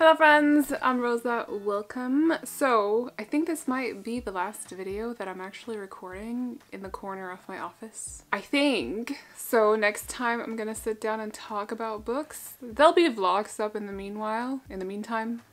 Hello friends, I'm Rosa, welcome. So I think this might be the last video that I'm actually recording in the corner of my office. I think. So next time I'm gonna sit down and talk about books. There'll be vlogs up in the meantime.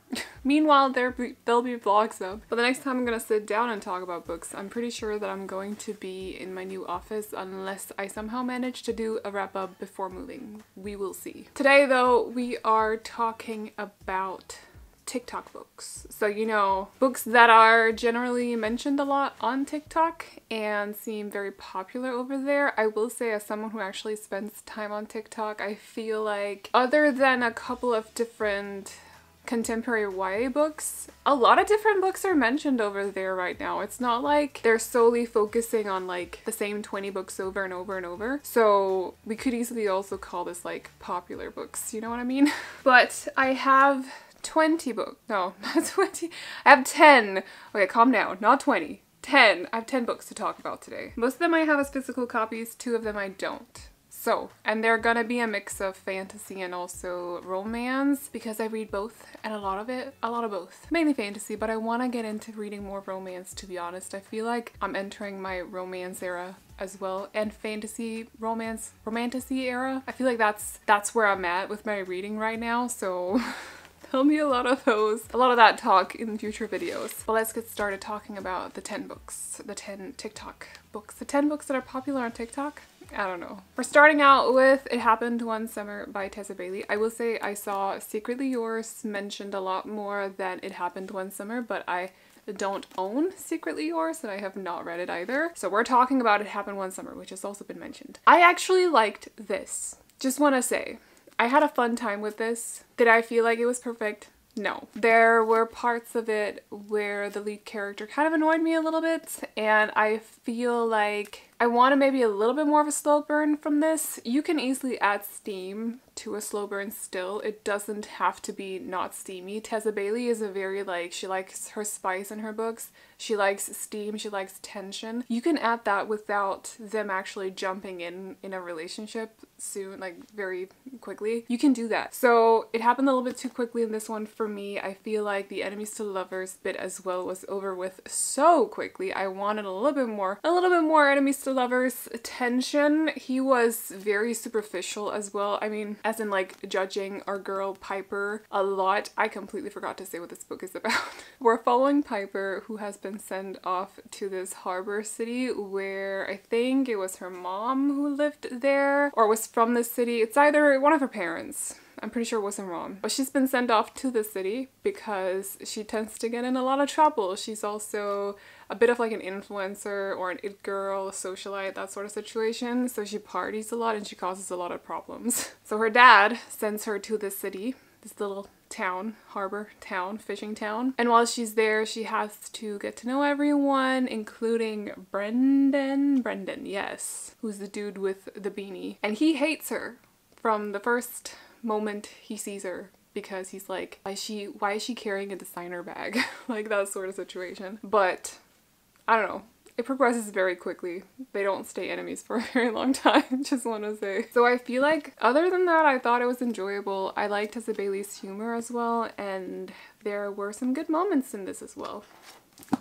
Meanwhile, there'll be vlogs up. But the next time I'm gonna sit down and talk about books, I'm pretty sure that I'm going to be in my new office unless I somehow manage to do a wrap up before moving. We will see. Today though, we are talking about TikTok books. So, you know, books that are generally mentioned a lot on TikTok and seem very popular over there. I will say, as someone who actually spends time on TikTok, I feel like other than a couple of different contemporary YA books, a lot of different books are mentioned over there right now. It's not like they're solely focusing on like the same 20 books over and over and over. So we could easily also call this like popular books, you know what I mean? But I have 20 books. No, not 20. I have 10. Okay, calm down. Not 20. 10. I have 10 books to talk about today. Most of them I have as physical copies, 2 of them I don't. So, and they're gonna be a mix of fantasy and also romance because I read both and a lot of both. Mainly fantasy, but I want to get into reading more romance, to be honest. I feel like I'm entering my romance era as well, and fantasy, romance, romantasy era. I feel like that's where I'm at with my reading right now, so there'll be a lot of that talk in future videos. But let's get started talking about the 10 books, the 10 TikTok books, the 10 books that are popular on TikTok. I don't know. We're starting out with It Happened One Summer by Tessa Bailey. I will say I saw Secretly Yours mentioned a lot more than It Happened One Summer, but I don't own Secretly Yours and I have not read it either. So we're talking about It Happened One Summer, which has also been mentioned. I actually liked this. Just want to say, I had a fun time with this. Did I feel like it was perfect? No. There were parts of it where the lead character kind of annoyed me a little bit, and I feel like I want maybe a little bit more of a slow burn from this. You can easily add steam to a slow burn still. It doesn't have to be not steamy. Tessa Bailey is a very she likes her spice in her books. She likes steam, she likes tension. You can add that without them actually jumping in a relationship soon, like very quickly. You can do that. So it happened a little bit too quickly in this one for me. I feel like the enemies to lovers bit as well was over with so quickly. I wanted a little bit more enemies to lovers tension. He was very superficial as well. I mean, as in like judging our girl Piper a lot. I completely forgot to say what this book is about. We're following Piper, who has been sent off to this harbor city where I think it was her mom who lived there or was from the city. It's either one of her parents. I'm pretty sure it wasn't wrong. But she's been sent off to the city because she tends to get in a lot of trouble. She's also a bit of like an influencer or an it girl, a socialite, that sort of situation. So she parties a lot and she causes a lot of problems. So her dad sends her to this city, this little town, harbor town, fishing town. And while she's there, she has to get to know everyone, including Brendan, yes, who's the dude with the beanie. And he hates her from the first moment he sees her because he's like, why is she carrying a designer bag? Like that sort of situation. But I don't know. It progresses very quickly. They don't stay enemies for a very long time, just want to say. So I feel like other than that, I thought it was enjoyable. I liked Tessa Bailey's humor as well, and there were some good moments in this as well.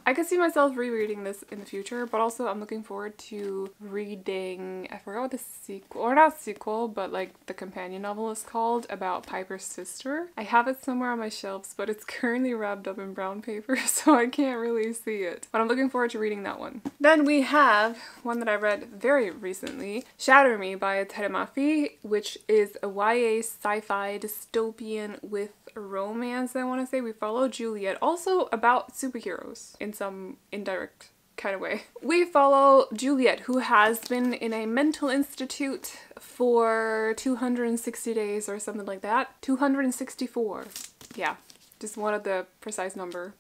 I could see myself rereading this in the future, but also I'm looking forward to reading, I forgot what the sequel, or not sequel, but like the companion novel is called, about Piper's sister. I have it somewhere on my shelves, but it's currently wrapped up in brown paper, so I can't really see it. But I'm looking forward to reading that one. Then we have one that I read very recently, Shatter Me by Addie LaRue, which is a YA sci-fi dystopian with romance, I want to say. We follow Juliet, also about superheroes in some indirect kind of way. We follow Juliet, who has been in a mental institute for 260 days or something like that. 264. Yeah. Just one of the precise number.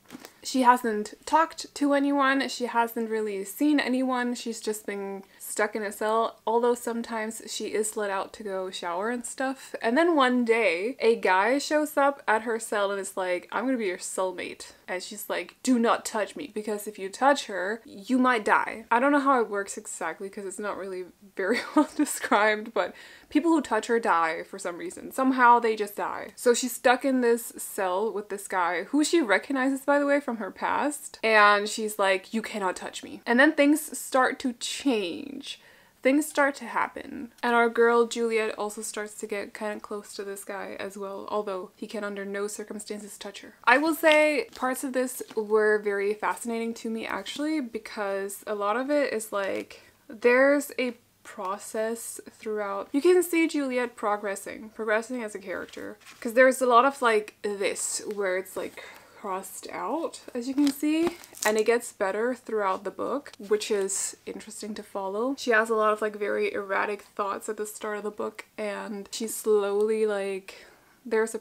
She hasn't talked to anyone. She hasn't really seen anyone. She's just been stuck in a cell, although sometimes she is let out to go shower and stuff. And then one day, a guy shows up at her cell and is like, I'm gonna be your cellmate. And she's like, do not touch me, because if you touch her, you might die. I don't know how it works exactly because it's not really very well described, but people who touch her die for some reason. Somehow they just die. So she's stuck in this cell with this guy who she recognizes, by the way, from her past. And she's like, you cannot touch me. And then things start to change. Things start to happen. And our girl Juliet also starts to get kind of close to this guy as well, although he can under no circumstances touch her. I will say parts of this were very fascinating to me actually, because a lot of it is like, there's a process throughout. You can see Juliet progressing as a character, because there's a lot of like this where it's like crossed out, as you can see, and it gets better throughout the book, which is interesting to follow. She has a lot of like very erratic thoughts at the start of the book, and she's slowly like, there's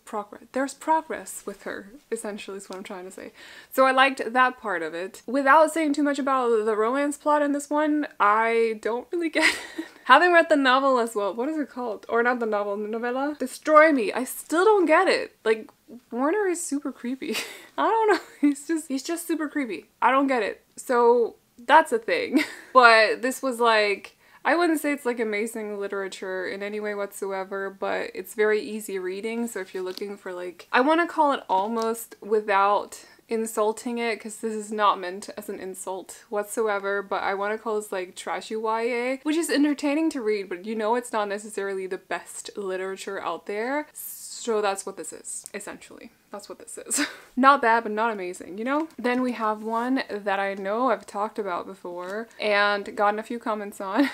progress with her, essentially is what I'm trying to say. So I liked that part of it. Without saying too much about the romance plot in this one, I don't really get it. Having read the novel as well, what is it called? Or not the novel, the novella? Destroy Me. I still don't get it. Like, Warner is super creepy. I don't know, he's just super creepy. I don't get it. So that's a thing. But this was like, I wouldn't say it's like amazing literature in any way whatsoever, but it's very easy reading. So if you're looking for like, I want to call it almost without insulting it, because this is not meant as an insult whatsoever, but I want to call this like trashy YA, which is entertaining to read, but you know it's not necessarily the best literature out there. So that's what this is, essentially. That's what this is. Not bad, but not amazing, you know? Then we have one that I know I've talked about before and gotten a few comments on.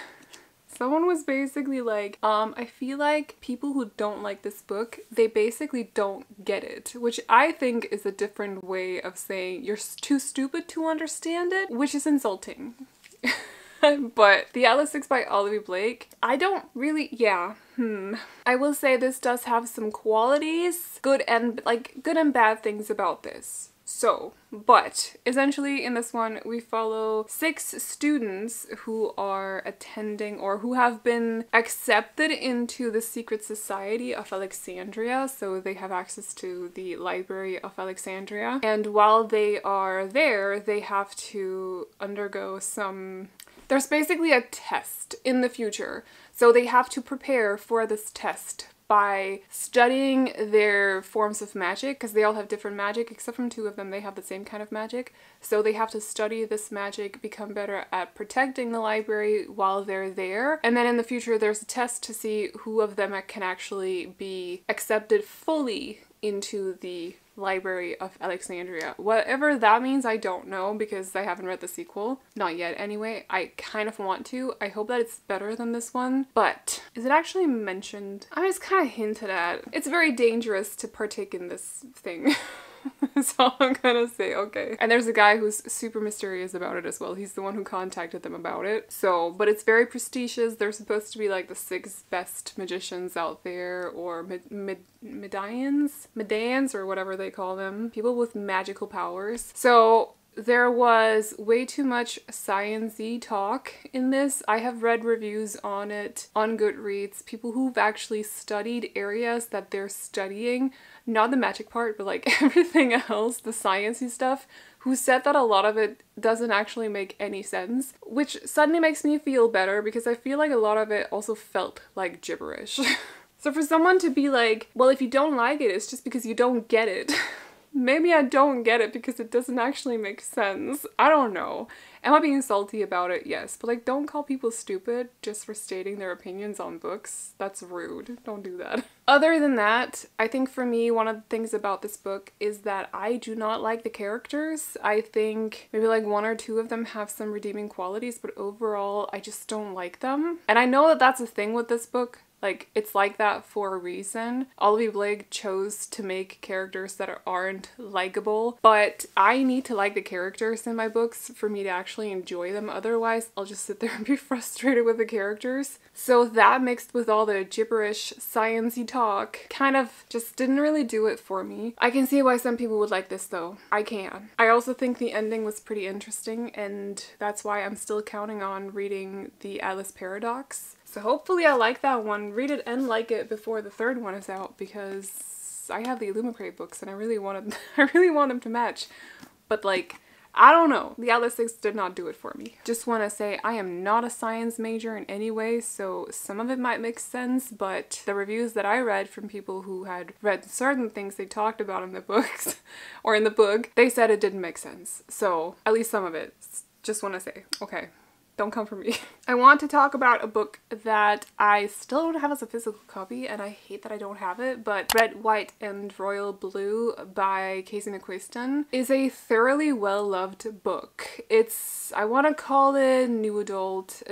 Someone was basically like, I feel like people who don't like this book, they basically don't get it, which I think is a different way of saying you're too stupid to understand it, which is insulting. But The Atlas Six by Olivia Blake, I don't really, I will say this does have some qualities, good and bad things about this. So, but essentially in this one we follow 6 students who are attending or who have been accepted into the secret society of Alexandria, so they have access to the Library of Alexandria, and while they are there they have to undergo some, there's basically a test in the future, so they have to prepare for this test by studying their forms of magic, because they all have different magic, except from 2 of them they have the same kind of magic. So they have to study this magic, become better at protecting the library while they're there. And then in the future there's a test to see who of them can actually be accepted fully into the Library of Alexandria. Whatever that means, I don't know, because I haven't read the sequel. Not yet anyway. I kind of want to. I hope that it's better than this one. But is it actually mentioned? I mean, it's kind of hinted at. It's very dangerous to partake in this thing. That's all I'm gonna say, okay. And there's a guy who's super mysterious about it as well. He's the one who contacted them about it. So, but it's very prestigious. They're supposed to be like the 6 best magicians out there, or Medaians, or whatever they call them. People with magical powers. So there was way too much science-y talk in this. I have read reviews on it on Goodreads. People who've actually studied areas that they're studying, not the magic part, but like everything else, the science-y stuff, who said that a lot of it doesn't actually make any sense, which suddenly makes me feel better, because I feel like a lot of it also felt like gibberish. So for someone to be like, well, if you don't like it, it's just because you don't get it. Maybe I don't get it because it doesn't actually make sense. I don't know. Am I being salty about it? Yes. But like, don't call people stupid just for stating their opinions on books. That's rude. Don't do that. Other than that, I think for me, one of the things about this book is that I do not like the characters. I think maybe like 1 or 2 of them have some redeeming qualities, but overall, I just don't like them. And I know that that's a thing with this book. Like, it's like that for a reason. Olivia Blake chose to make characters that aren't likable, but I need to like the characters in my books for me to actually enjoy them. Otherwise, I'll just sit there and be frustrated with the characters. So that mixed with all the gibberish, sciencey talk kind of just didn't really do it for me. I can see why some people would like this though. I can. I also think the ending was pretty interesting, and that's why I'm still counting on reading the Atlas Paradox. So hopefully I like that one, read it and like it before the third one is out, because I have the Illumicrate books and I really want them to match. But like, I don't know. The Atlas 6 did not do it for me. Just want to say I am not a science major in any way, so some of it might make sense, but the reviews that I read from people who had read certain things they talked about in the books or in the book, they said it didn't make sense. So at least some of it. Just want to say, okay. Don't come for me. I want to talk about a book that I still don't have as a physical copy, and I hate that I don't have it, but Red, White, and Royal Blue by Casey McQuiston is a thoroughly well-loved book. It's, I want to call it new adult.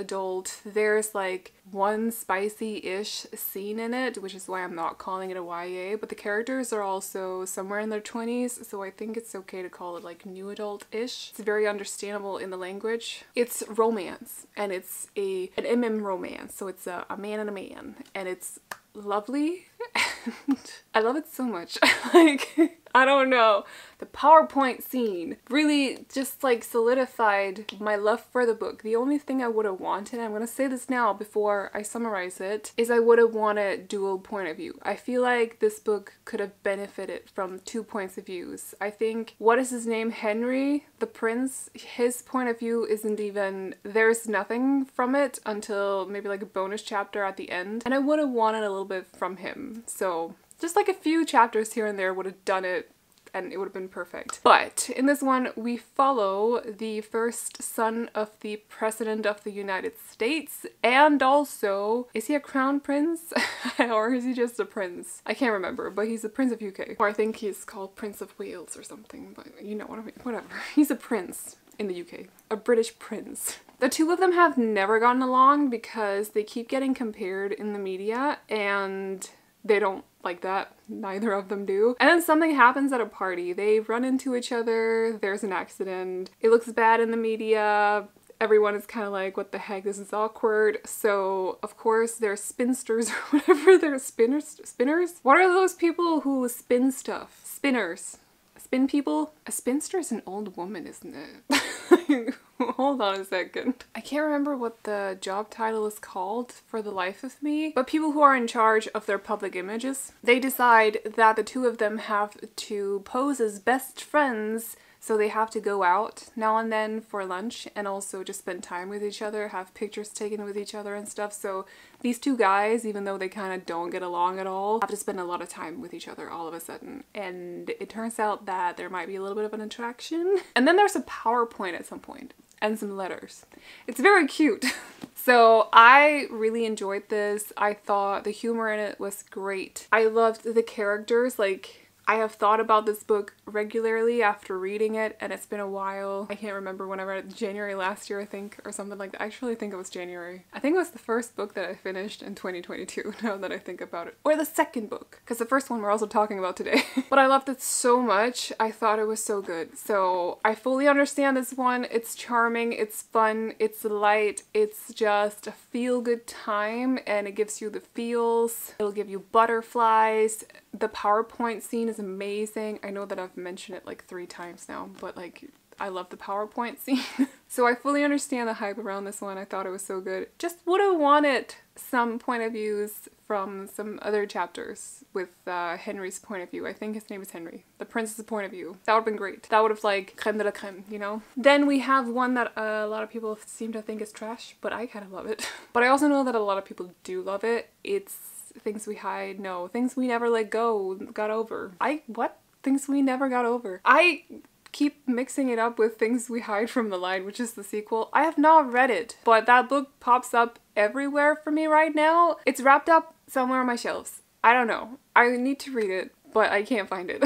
There's like one spicy-ish scene in it, which is why I'm not calling it a YA, but the characters are also somewhere in their 20s, so I think it's okay to call it like new adult-ish. It's very understandable in the language. It's romance, and it's an MM romance, so it's a man and a man, and it's lovely, and I love it so much. Like, I don't know. The PowerPoint scene really just like solidified my love for the book. The only thing I would have wanted, I'm gonna say this now before I summarize it, is I would have wanted dual point of view. I feel like this book could have benefited from 2 points of views. I think, what is his name? Henry, the prince, his point of view isn't even, there's nothing from it until maybe like a bonus chapter at the end. And I would have wanted a little bit from him. So just like a few chapters here and there would have done it, and it would have been perfect. But in this one, we follow the first son of the President of the United States, and also, is he a crown prince? Or is he just a prince? I can't remember, but he's a prince of UK. Or I think he's called Prince of Wales or something, but you know what I mean, whatever. He's a prince in the UK, a British prince. The two of them have never gotten along because they keep getting compared in the media, and they don't like that. Neither of them do. And then something happens at a party. They run into each other. There's an accident. It looks bad in the media. Everyone is kind of like, what the heck, this is awkward. So, of course, they're spinsters or whatever. They're spinners? What are those people who spin stuff? Spinners. Spin people? A spinster is an old woman, isn't it? Hold on a second. I can't remember what the job title is called for the life of me, but people who are in charge of their public images, they decide that the two of them have to pose as best friends, so they have to go out now and then for lunch and also just spend time with each other, have pictures taken with each other and stuff. So these two guys, even though they kind of don't get along at all, have to spend a lot of time with each other all of a sudden. And it turns out that there might be a little bit of an attraction. And then there's a PowerPoint at some point and some letters. It's very cute. So I really enjoyed this. I thought the humor in it was great. I loved the characters. Like, I have thought about this book regularly after reading it, and it's been a while. I can't remember when I read it, January last year I think, or something like that. I actually think it was January. I think it was the first book that I finished in 2022, now that I think about it. Or the second book, because the first one we're also talking about today. But I loved it so much. I thought it was so good. So I fully understand this one. It's charming, it's fun, it's light, it's just a feel-good time, and it gives you the feels. It'll give you butterflies. The PowerPoint scene is amazing. I know that I've mentioned it like 3 times now, but like, I love the PowerPoint scene. So I fully understand the hype around this one. I thought it was so good. Just would have wanted some point of views from some other chapters with Henry's point of view. I think his name is Henry. The prince's point of view. That would have been great. That would have like creme de la creme, you know? Then we have one that a lot of people seem to think is trash, but I kind of love it. But I also know that a lot of people do love it. It's Things We Hide. No, Things We Never Let Go, got over. What? Things We Never Got Over. I keep mixing it up with Things We Hide from the Light, which is the sequel. I have not read it, but that book pops up everywhere for me right now. It's wrapped up somewhere on my shelves. I don't know. I need to read it, but I can't find it.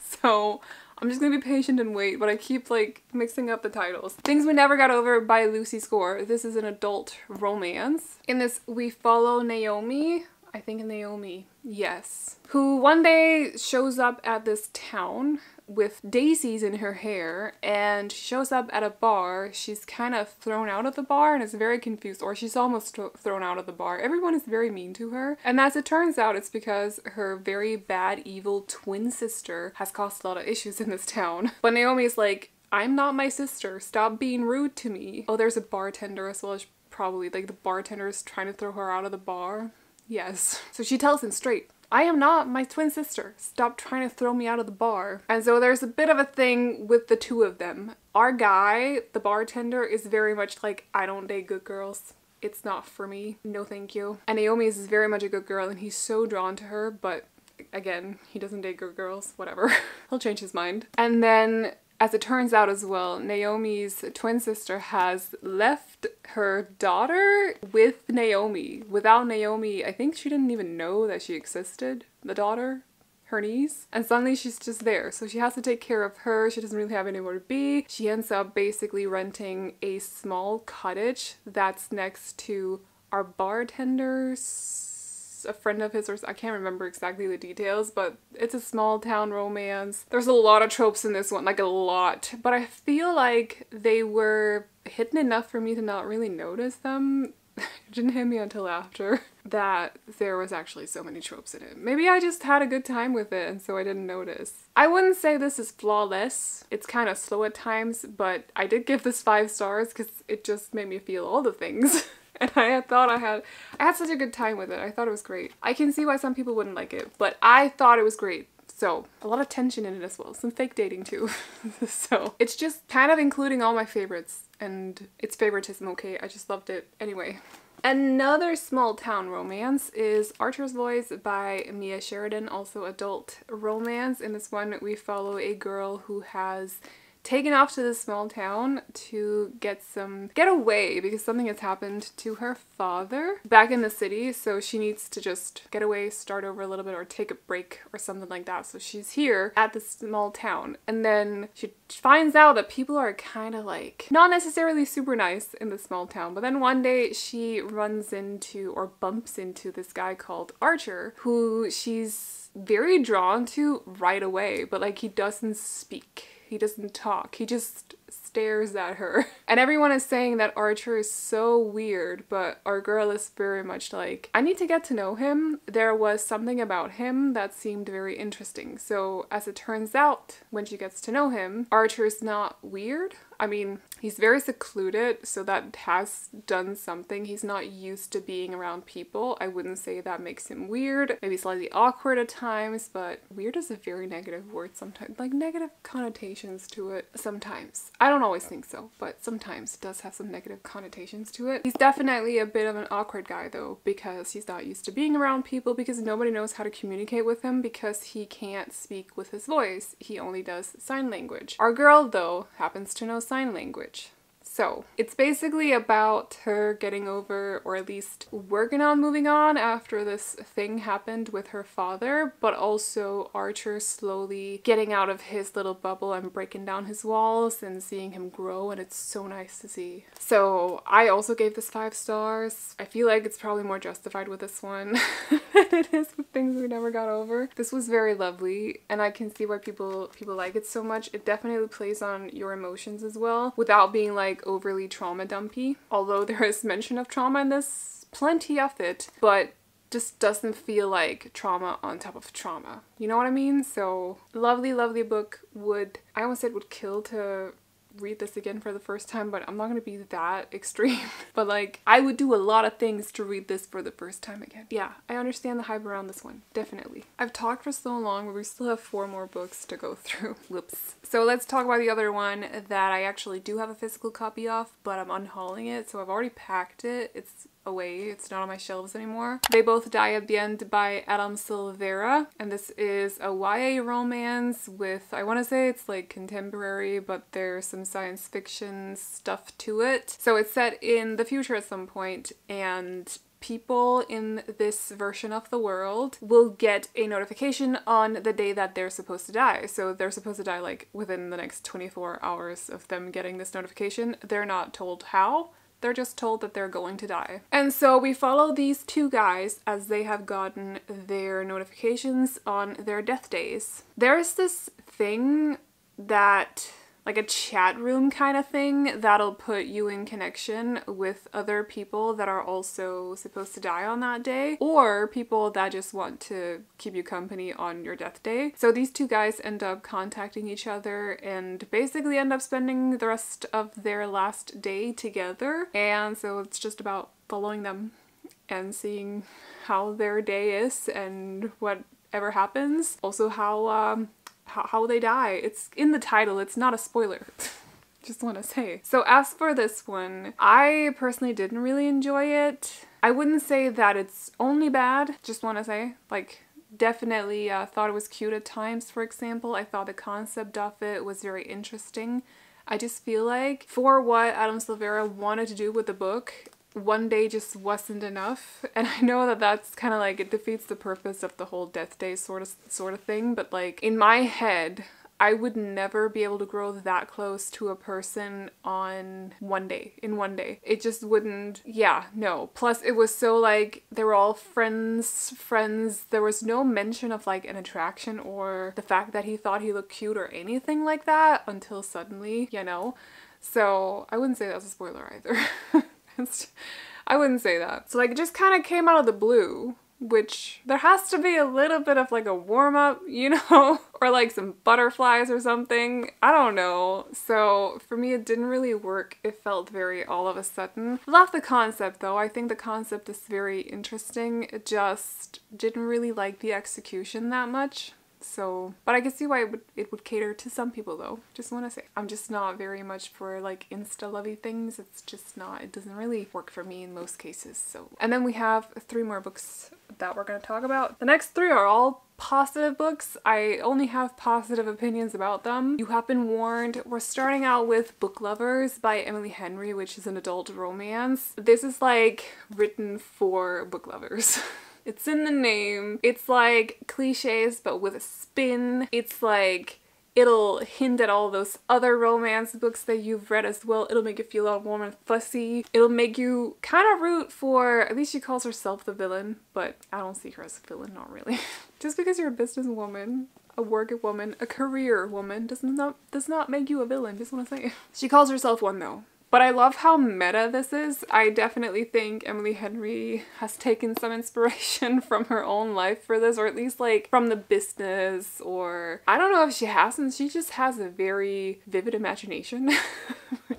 So I'm just gonna be patient and wait, but I keep like mixing up the titles. Things We Never Got Over by Lucy Score. This is an adult romance. In this, we follow Naomi. I think Naomi, yes. Who one day shows up at this town with daisies in her hair, and she shows up at a bar. She's kind of thrown out of the bar and is very confused, or she's almost thrown out of the bar. Everyone is very mean to her, and as it turns out, it's because her very bad, evil twin sister has caused a lot of issues in this town. But Naomi is like, I'm not my sister, stop being rude to me. Oh, there's a bartender as well, as probably like the bartender is trying to throw her out of the bar. Yes. So she tells him straight, I am not my twin sister. Stop trying to throw me out of the bar. And so there's a bit of a thing with the two of them. Our guy, the bartender, is very much like, I don't date good girls. It's not for me. No thank you. And Naomi is very much a good girl and he's so drawn to her, but again, he doesn't date good girls. Whatever. He'll change his mind. And then, as it turns out as well, Naomi's twin sister has left her daughter with Naomi. Without Naomi, I think she didn't even know that she existed, the daughter, her niece. And suddenly she's just there. So she has to take care of her. She doesn't really have anywhere to be. She ends up basically renting a small cottage that's next to our bartender's, a friend of his, or I can't remember exactly the details, but it's a small town romance. There's a lot of tropes in this one, like a lot, but I feel like they were hidden enough for me to not really notice them. It didn't hit me until after that there was actually so many tropes in it. Maybe I just had a good time with it and so I didn't notice. I wouldn't say this is flawless. It's kind of slow at times, but I did give this 5 stars because it just made me feel all the things. And I thought I had such a good time with it. I thought it was great. I can see why some people wouldn't like it, but I thought it was great. So, a lot of tension in it as well. Some fake dating too. So, it's just kind of including all my favorites. And it's favoritism, okay? I just loved it. Anyway. Another small town romance is Archer's Voice by Mia Sheridan, also adult romance. In this one, we follow a girl who has taken off to this small town to get away because something has happened to her father back in the city, so she needs to just get away, start over a little bit, or take a break or something like that. So she's here at this small town, and then she finds out that people are kind of like not necessarily super nice in the small town. But then one day she runs into or bumps into this guy called Archer, who she's very drawn to right away, but like he doesn't speak. He doesn't talk. He just stares at her. And everyone is saying that Archer is so weird, but our girl is very much like, I need to get to know him. There was something about him that seemed very interesting. So as it turns out, when she gets to know him, Archer's not weird. I mean, he's very secluded, so that has done something. He's not used to being around people. I wouldn't say that makes him weird. Maybe slightly awkward at times, but weird is a very negative word sometimes. Like negative connotations to it sometimes. I don't always think so, but sometimes it does have some negative connotations to it. He's definitely a bit of an awkward guy though, because he's not used to being around people, because nobody knows how to communicate with him because he can't speak with his voice. He only does sign language. Our girl though happens to know sign language. So it's basically about her getting over, or at least working on moving on after this thing happened with her father, but also Archer slowly getting out of his little bubble and breaking down his walls and seeing him grow, and it's so nice to see. So I also gave this 5 stars. I feel like it's probably more justified with this one than it is with Things We Never Got Over. This was very lovely, and I can see why people like it so much. It definitely plays on your emotions as well, without being like overly trauma dumpy. Although there is mention of trauma in this, plenty of it, but just doesn't feel like trauma on top of trauma. You know what I mean? So lovely, lovely book. I almost said would kill to read this again for the first time, but I'm not gonna be that extreme. But like, I would do a lot of things to read this for the first time again. Yeah, I understand the hype around this one, definitely. I've talked for so long, but we still have 4 more books to go through. Whoops. So let's talk about the other one that I actually do have a physical copy of, but I'm unhauling it, so I've already packed it. It's away. It's not on my shelves anymore. They Both Die at the End by Adam Silvera, and this is a YA romance with, I want to say it's like contemporary, but there's some science fiction stuff to it. So it's set in the future at some point, and people in this version of the world will get a notification on the day that they're supposed to die. So they're supposed to die like within the next 24 hours of them getting this notification. They're not told how. They're just told that they're going to die. And so we follow these two guys as they have gotten their notifications on their death days. There's this thing that, like a chat room kind of thing, that'll put you in connection with other people that are also supposed to die on that day, or people that just want to keep you company on your death day. So these two guys end up contacting each other and basically end up spending the rest of their last day together. And so it's just about following them and seeing how their day is and whatever happens. Also how they die. It's in the title, it's not a spoiler. Just want to say. So as for this one, I personally didn't really enjoy it. I wouldn't say that it's only bad, just want to say, like, definitely thought it was cute at times, for example. I thought the concept of it was very interesting. I just feel like for what Adam Silvera wanted to do with the book, one day just wasn't enough. And I know that that's kind of like, it defeats the purpose of the whole death day sort of thing, but like in my head, I would never be able to grow that close to a person in one day. It just wouldn't, yeah, no. Plus it was so like, they were all friends. There was no mention of like an attraction or the fact that he thought he looked cute or anything like that until suddenly, you know? So I wouldn't say that's a spoiler either. I wouldn't say that. So like it just kind of came out of the blue, which there has to be a little bit of like a warm up, you know, or like some butterflies or something. I don't know. So for me, it didn't really work. It felt very all of a sudden. Love the concept though. I think the concept is very interesting. It just didn't really like the execution that much. So, but I can see why it would cater to some people though. Just want to say, I'm just not very much for like insta-lovey things. It's just not, it doesn't really work for me in most cases. So, and then we have 3 more books that we're going to talk about. The next 3 are all positive books. I only have positive opinions about them. You have been warned. We're starting out with Book Lovers by Emily Henry, which is an adult romance. This is like written for book lovers. It's in the name. It's like cliches but with a spin. It's like it'll hint at all those other romance books that you've read as well. It'll make you feel all warm and fuzzy. It'll make you kind of root for, at least she calls herself the villain, but I don't see her as a villain, not really. Just because you're a businesswoman, a working woman, a career woman does not make you a villain, just want to say. She calls herself one though. But I love how meta this is. I definitely think Emily Henry has taken some inspiration from her own life for this, or at least like from the business, or I don't know if she hasn't. She just has a very vivid imagination. I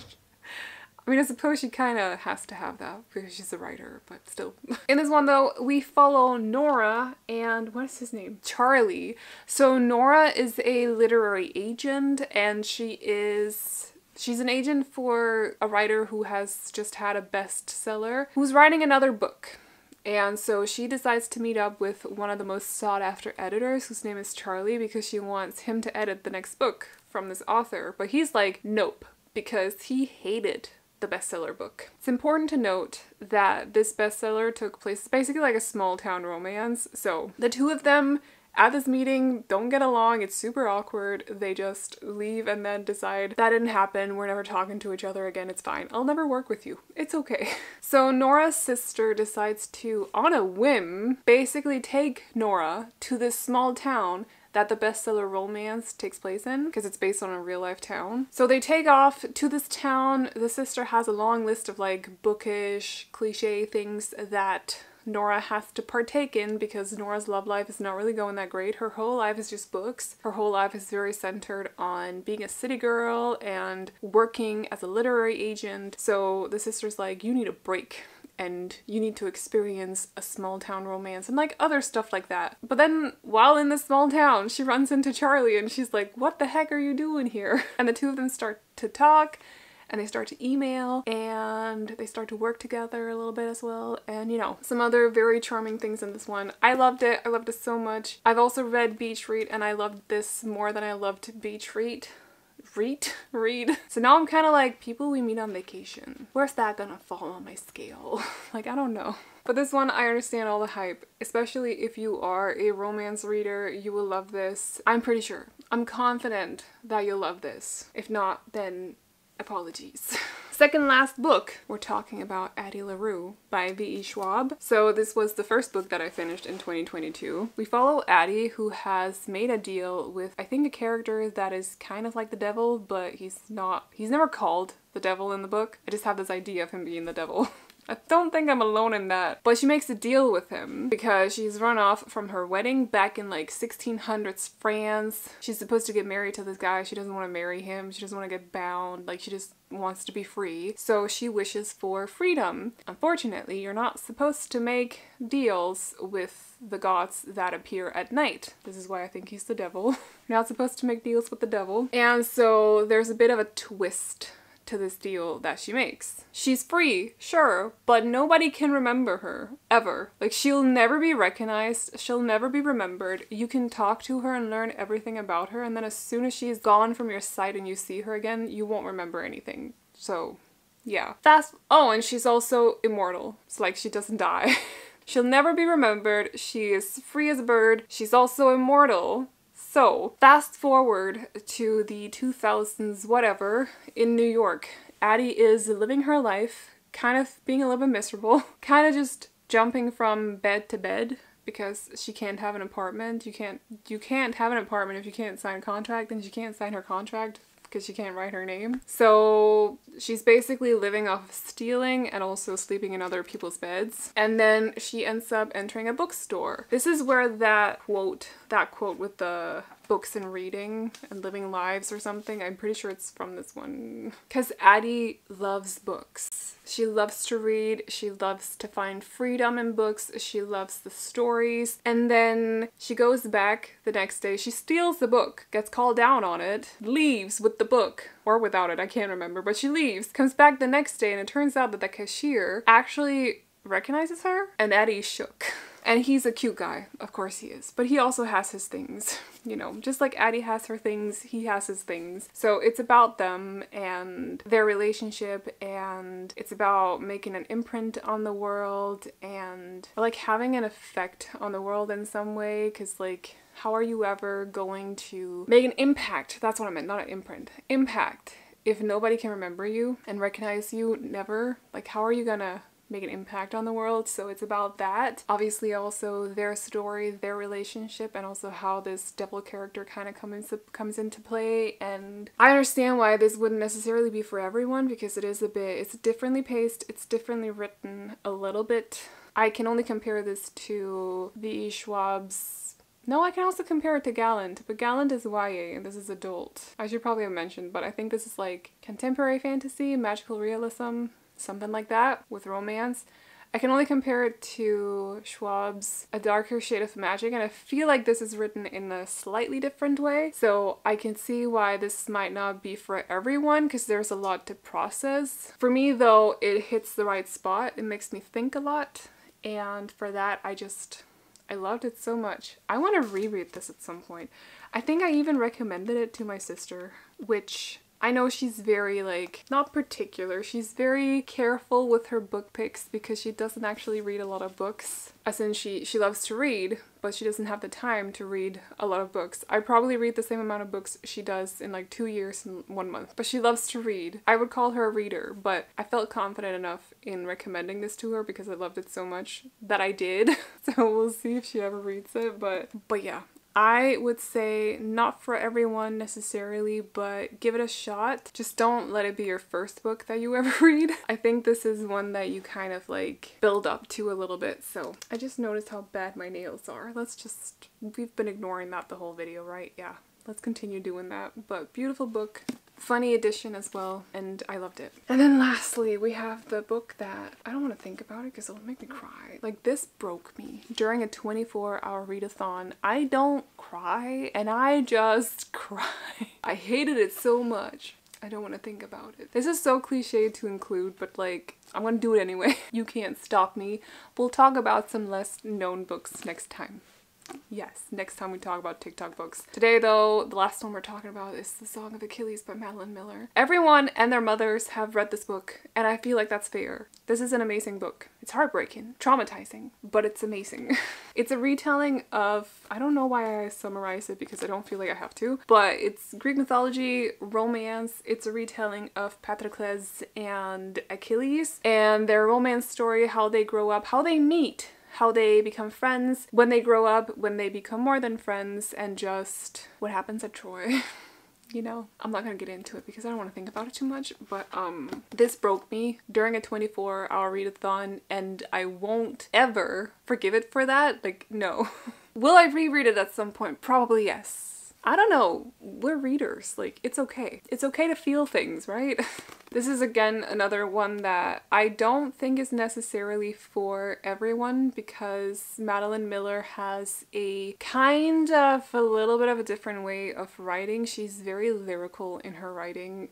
mean, I suppose she kind of has to have that because she's a writer, but still. In this one though, we follow Nora and what is his name? Charlie. So Nora is a literary agent and she's an agent for a writer who has just had a bestseller, who's writing another book. And so she decides to meet up with one of the most sought after editors, whose name is Charlie, because she wants him to edit the next book from this author. But he's like, nope, because he hated the bestseller book. It's important to note that this bestseller took place basically like a small town romance. So the two of them at this meeting don't get along. It's super awkward. They just leave and then decide that didn't happen. We're never talking to each other again. It's fine. I'll never work with you. It's okay. So Nora's sister decides to, on a whim, basically take Nora to this small town that the bestseller romance takes place in, because it's based on a real life town. So they take off to this town. The sister has a long list of like bookish cliche things that Nora has to partake in, because Nora's love life is not really going that great. Her whole life is just books. Her whole life is very centered on being a city girl and working as a literary agent. So the sister's like, you need a break and you need to experience a small town romance and like other stuff like that. But then while in this small town, she runs into Charlie and she's like, what the heck are you doing here? And the two of them start to talk and they start to email and they start to work together a little bit as well. And you know, some other very charming things in this one. I loved it. I loved it so much. I've also read Beach Read and I loved this more than I loved Beach Read. read. So now I'm kind of like, people we meet on vacation. Where's that gonna fall on my scale? Like, I don't know. But this one, I understand all the hype, especially if you are a romance reader, you will love this. I'm pretty sure. I'm confident that you'll love this. If not, then apologies. Second last book, we're talking about Addie LaRue by V.E. Schwab. So this was the first book that I finished in 2022. We follow Addie, who has made a deal with, I think, a character that is kind of like the devil, but he's never called the devil in the book. I just have this idea of him being the devil. I don't think I'm alone in that. But she makes a deal with him because she's run off from her wedding back in like 1600s France. She's supposed to get married to this guy. She doesn't want to marry him. She doesn't want to get bound. Like, she just wants to be free. So she wishes for freedom. Unfortunately, you're not supposed to make deals with the gods that appear at night. This is why I think he's the devil. You're not supposed to make deals with the devil. And so there's a bit of a twist to this deal that she makes. She's free, sure, but nobody can remember her, ever. Like, she'll never be recognized, she'll never be remembered. You can talk to her and learn everything about her, and then as soon as she's gone from your sight and you see her again, you won't remember anything. So, yeah. Oh, and she's also immortal. It's like, she doesn't die. She'll never be remembered, she is free as a bird, she's also immortal. So, fast forward to the 2000s, whatever, in New York. Addie is living her life, kind of being a little bit miserable, kind of just jumping from bed to bed because she can't have an apartment. You can't have an apartment if you can't sign a contract, and she can't sign her contract because she can't write her name. So she's basically living off stealing and also sleeping in other people's beds. And then she ends up entering a bookstore. This is where that quote with the books and reading and living lives or something, I'm pretty sure it's from this one. Because Addie loves books. She loves to read, she loves to find freedom in books, she loves the stories, and then she goes back the next day, she steals the book, gets called down on it, leaves with the book, or without it, I can't remember, but she leaves, comes back the next day, and it turns out that the cashier actually recognizes her, and Addie's shook. And he's a cute guy, of course he is, but he also has his things, you know, just like Addie has her things, he has his things. So it's about them and their relationship, and it's about making an imprint on the world and like having an effect on the world in some way, because like, how are you ever going to make an impact? That's what I meant, not an imprint. Impact. If nobody can remember you and recognize you, never. Like, how are you gonna make an impact on the world? So it's about that. Obviously also their story, their relationship, and also how this devil character kind of comes into play. And I understand why this wouldn't necessarily be for everyone, because it's differently paced, it's differently written a little bit. I can only compare this to V.E. Schwab's. No, I can also compare it to Gallant, but Gallant is YA and this is adult. I should probably have mentioned, but I think this is like contemporary fantasy, magical realism, something like that, with romance. I can only compare it to Schwab's A Darker Shade of Magic, and I feel like this is written in a slightly different way. So I can see why this might not be for everyone, because there's a lot to process. For me though, it hits the right spot. It makes me think a lot, and for that I loved it so much. I want to reread this at some point. I think I even recommended it to my sister, which I know she's very like, not particular, she's very careful with her book picks because she doesn't actually read a lot of books. As in she loves to read, but she doesn't have the time to read a lot of books. I probably read the same amount of books she does in like 2 years and 1 month, but she loves to read. I would call her a reader, but I felt confident enough in recommending this to her because I loved it so much that I did. So we'll see if she ever reads it, but yeah. I would say not for everyone necessarily, but give it a shot. Just don't let it be your first book that you ever read. I think this is one that you kind of like build up to a little bit. So I just noticed how bad my nails are. We've been ignoring that the whole video, right? Yeah, let's continue doing that. But beautiful book. Funny edition as well, and I loved it. And then lastly, we have the book that I don't want to think about it because it'll make me cry. Like, this broke me during a 24-hour readathon. I don't cry, and I just cry. I hated it so much. I don't want to think about it. This is so cliche to include, but like, I'm gonna do it anyway. You can't stop me. We'll talk about some less known books next time. Yes, next time we talk about TikTok books. Today though, the last one we're talking about is The Song of Achilles by Madeline Miller. Everyone and their mothers have read this book, and I feel like that's fair. This is an amazing book. It's heartbreaking, traumatizing, but it's amazing. It's a retelling of, I don't know why I summarize it because I don't feel like I have to, but it's Greek mythology, romance. It's a retelling of Patroclus and Achilles and their romance story, how they grow up, how they meet, how they become friends, when they grow up, when they become more than friends, and just what happens at Troy. You know, I'm not gonna get into it because I don't want to think about it too much, but this broke me during a 24-hour readathon, and I won't ever forgive it for that. Like, no. Will I reread it at some point? Probably yes. I don't know. We're readers. Like, it's okay. It's okay to feel things, right? This is again another one that I don't think is necessarily for everyone because Madeline Miller has a kind of a little bit of a different way of writing. She's very lyrical in her writing.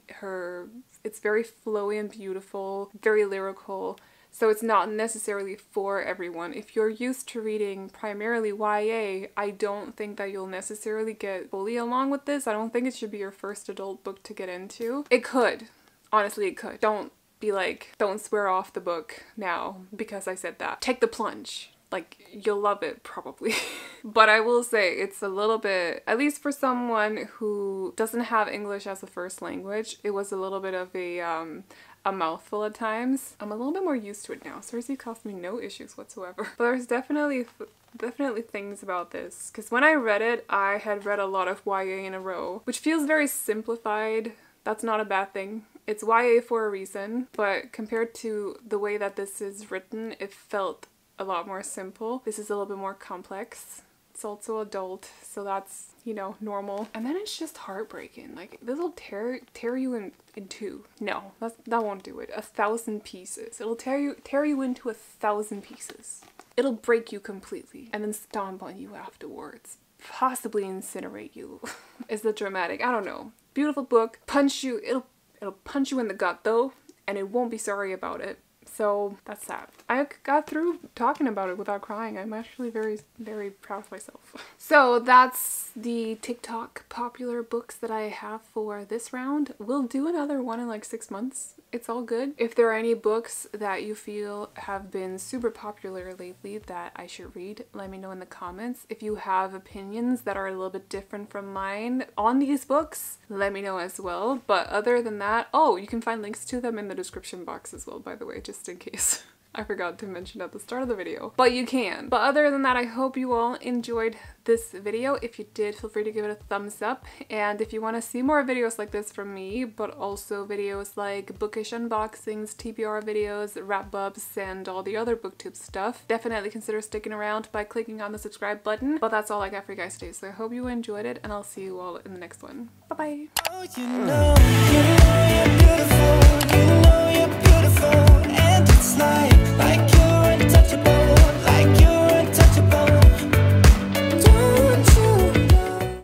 It's very flowy and beautiful, very lyrical. So it's not necessarily for everyone. If you're used to reading primarily YA, I don't think that you'll necessarily get fully along with this. I don't think it should be your first adult book to get into. It could. Honestly, it could. Don't be like, don't swear off the book now because I said that. Take the plunge. Like, you'll love it probably. But I will say it's a little bit, at least for someone who doesn't have English as a first language, it was a little bit of a mouthful at times. I'm a little bit more used to it now. Seriously, caused me no issues whatsoever. But there's definitely things about this. Because when I read it, I had read a lot of YA in a row, which feels very simplified. That's not a bad thing. It's YA for a reason, but compared to the way that this is written, it felt a lot more simple. This is a little bit more complex. It's also adult, so that's, you know, normal. And then it's just heartbreaking. Like, this will tear you in two. No, that won't do it. 1,000 pieces. It'll tear you into 1,000 pieces. It'll break you completely and then stomp on you afterwards. Possibly incinerate you. Is the dramatic? I don't know. Beautiful book. Punch you. It'll punch you in the gut though, and it won't be sorry about it. So that's that. I got through talking about it without crying. I'm actually very, very proud of myself. So that's the TikTok popular books that I have for this round. We'll do another one in like 6 months. It's all good. If there are any books that you feel have been super popular lately that I should read, let me know in the comments. If you have opinions that are a little bit different from mine on these books, let me know as well. But other than that, oh, you can find links to them in the description box as well, by the way, just in case. I forgot to mention at the start of the video, but you can. But other than that, I hope you all enjoyed this video. If you did, feel free to give it a thumbs up. And if you want to see more videos like this from me, but also videos like bookish unboxings, TBR videos, wrap-ups, and all the other booktube stuff, definitely consider sticking around by clicking on the subscribe button. But that's all I got for you guys today, so I hope you enjoyed it, and I'll see you all in the next one. Bye-bye! Oh, you know